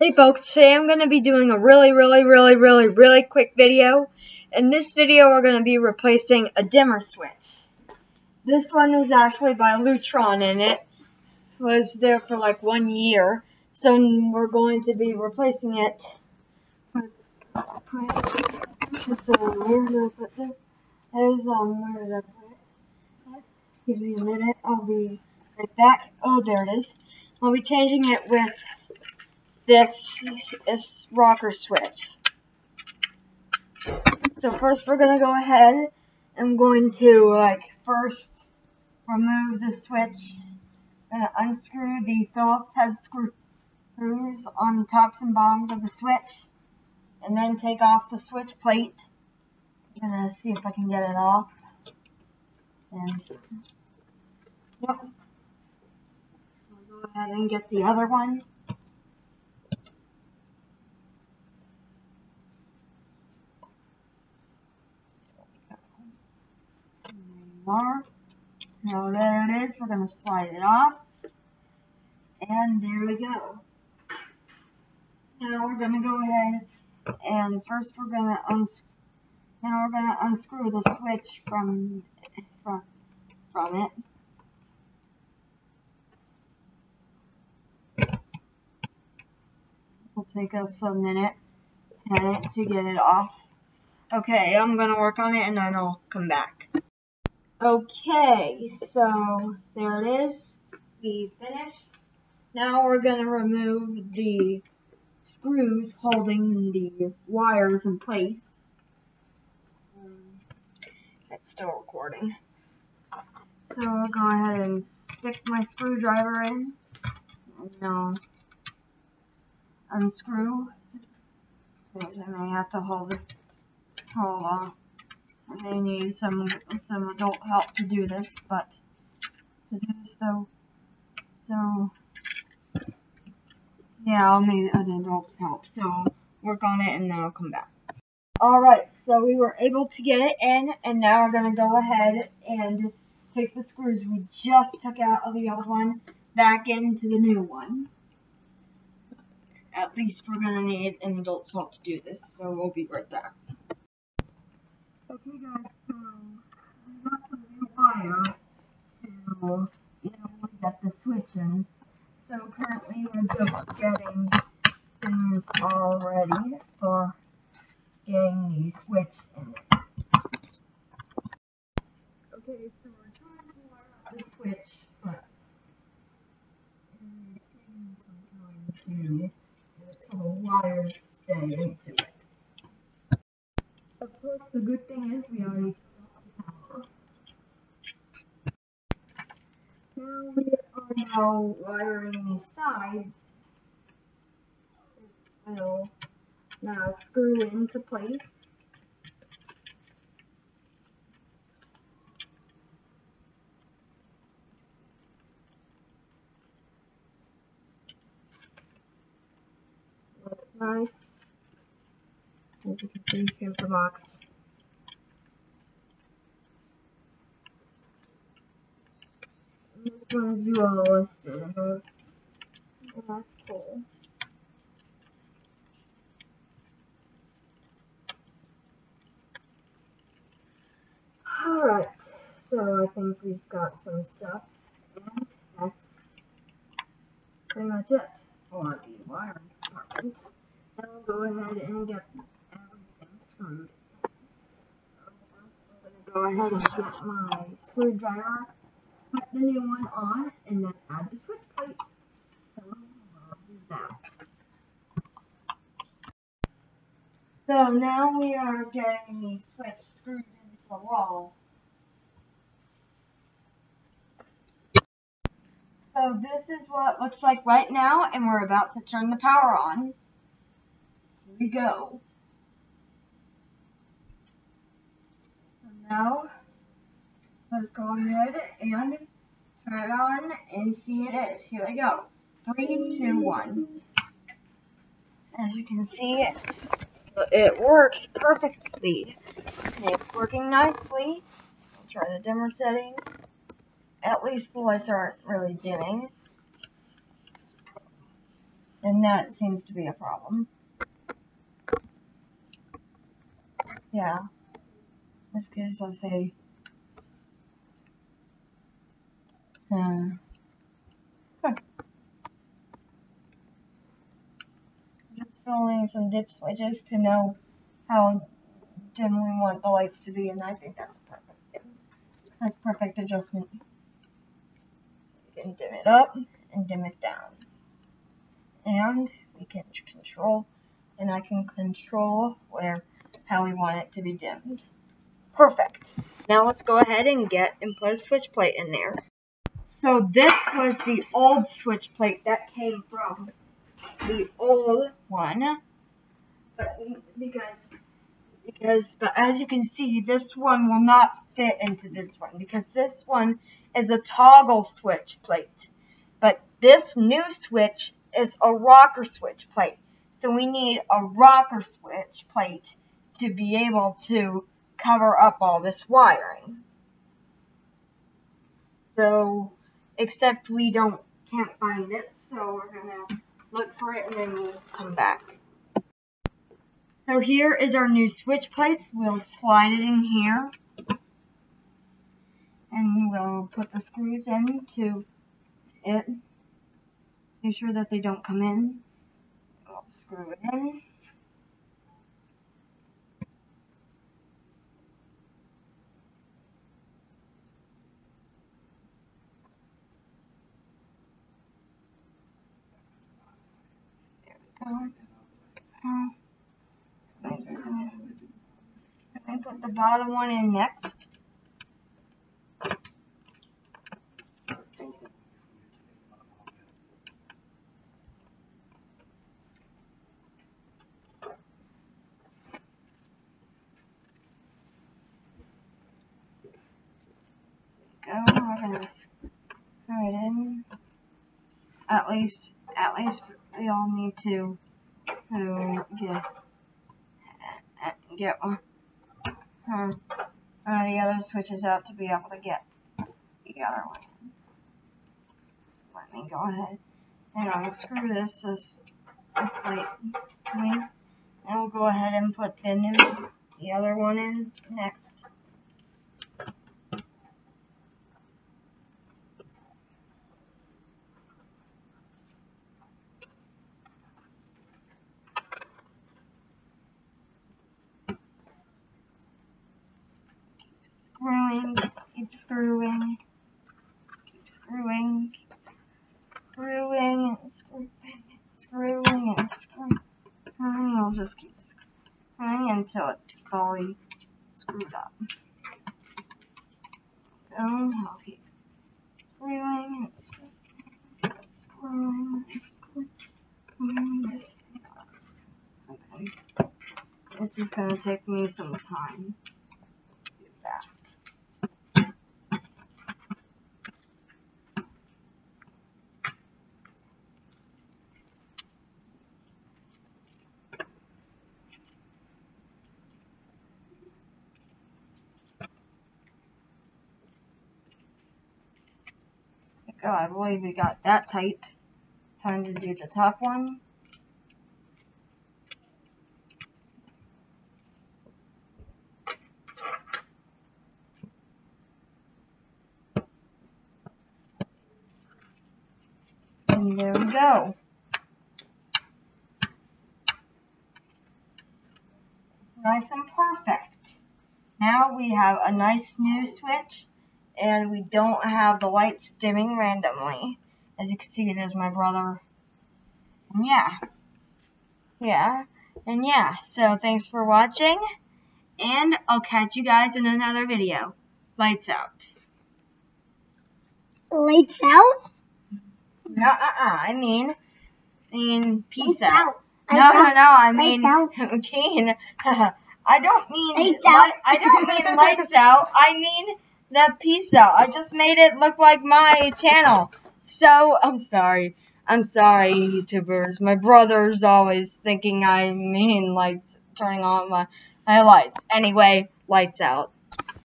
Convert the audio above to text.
Hey folks, today I'm going to be doing a really quick video. In this video we're going to be replacing a dimmer switch. This one is actually by Lutron and it was there for like 1 year. So we're going to be replacing it. Where did I put this? Where did I put it? Give me a minute, I'll be right back. Oh, there it is. I'll be changing it with this rocker switch. So first we're going to go ahead. I'm going to first remove the switch. I'm going to unscrew the Phillips head screws on the tops and bottoms of the switch. And then take off the switch plate. I'm going to see if I can get it off. And yep. I'll go ahead and get the other one. Now there it is. We're going to slide it off. And there we go. Now we're going to go ahead and first we're going to unscrew the switch from it. This will take us a minute to get it off. Okay, I'm going to work on it and then I'll come back. Okay, so there it is. We finished. Now we're going to remove the screws holding the wires in place. It's still recording. So I'll go ahead and stick my screwdriver in. And I'll unscrew. I may have to hold on. I may need some adult help to do this, but to do this though, so yeah, I'll need an adult's help. So work on it and then I'll come back. Alright, so we were able to get it in, and now we're going to go ahead and take the screws we just took out of the old one back into the new one. At least we're going to need an adult's help to do this, so we'll be right back. Okay guys, so we got some new wire to get the switch in. So currently we're just getting things all ready for getting the switch in. Okay, so we're trying to wire up the switch, but it's taking some time to get it so the wires stay into it. Of course, the good thing is we already turned off the power. Now we are wiring the sides. This will now screw into place. Looks nice. As you can see, here's the box. And this one is UL listed. Oh, that's cool. Alright, so I think we've got some stuff, and that's pretty much it for the wiring department. Now we'll go ahead and get everything screwed. So first I'm going to go ahead and get my screwdriver, put the new one on, and then add the switch plate. So we'll do that. So now we are getting the switch screwed into the wall. So this is what it looks like right now, and we're about to turn the power on. Here we go. So now, let's go ahead and turn it on and see it is. Here we go. 3, 2, 1. As you can see, it works perfectly. It's working nicely. I'll try the dimmer setting. At least the lights aren't really dimming. And And that seems to be a problem. Yeah. In this case, I'll say, just filling some dip switches to know how dim we want the lights to be, and I think that's a perfect adjustment. You can dim it up and dim it down. And we can control, and I can control how we want it to be dimmed. Perfect. Now let's go ahead and put a switch plate in there. So this was the old switch plate that came from the old one, but as you can see, this one will not fit into this one because this one is a toggle switch plate, but this new switch is a rocker switch plate. So we need a rocker switch plate to be able to cover up all this wiring. So, except we can't find it, so we're gonna look for it and then we'll come back. So here is our new switch plates. We'll slide it in here, and we'll put the screws into it. Make sure that they don't come in. We'll screw it in. There we go. I put the bottom one in next. We're gonna screw it in. At least we all need to get one of the other switches out to be able to get the other one. So let me go ahead and unscrew this light point, and we'll go ahead and put the other one in next. Keep screwing, keep screwing, keep screwing, and screwing, and screwing. We'll just keep screwing until it's fully screwed up. I'll keep screwing and screwing and screwing this thing up. Okay. This is going to take me some time to do that. Oh, I believe we got that tight. Time to do the top one. And there we go. It's nice and perfect. Now we have a nice new switch, and we don't have the lights dimming randomly. As you can see, there's my brother. And yeah, so thanks for watching, and I'll catch you guys in another video. Lights out. Lights out? No, I mean, peace Lights out. out. I mean, okay. I don't mean lights out. I mean the peace out. I just made it look like my channel. So I'm sorry, YouTubers. My brother's always thinking I mean lights, turning on my lights. Anyway, lights out.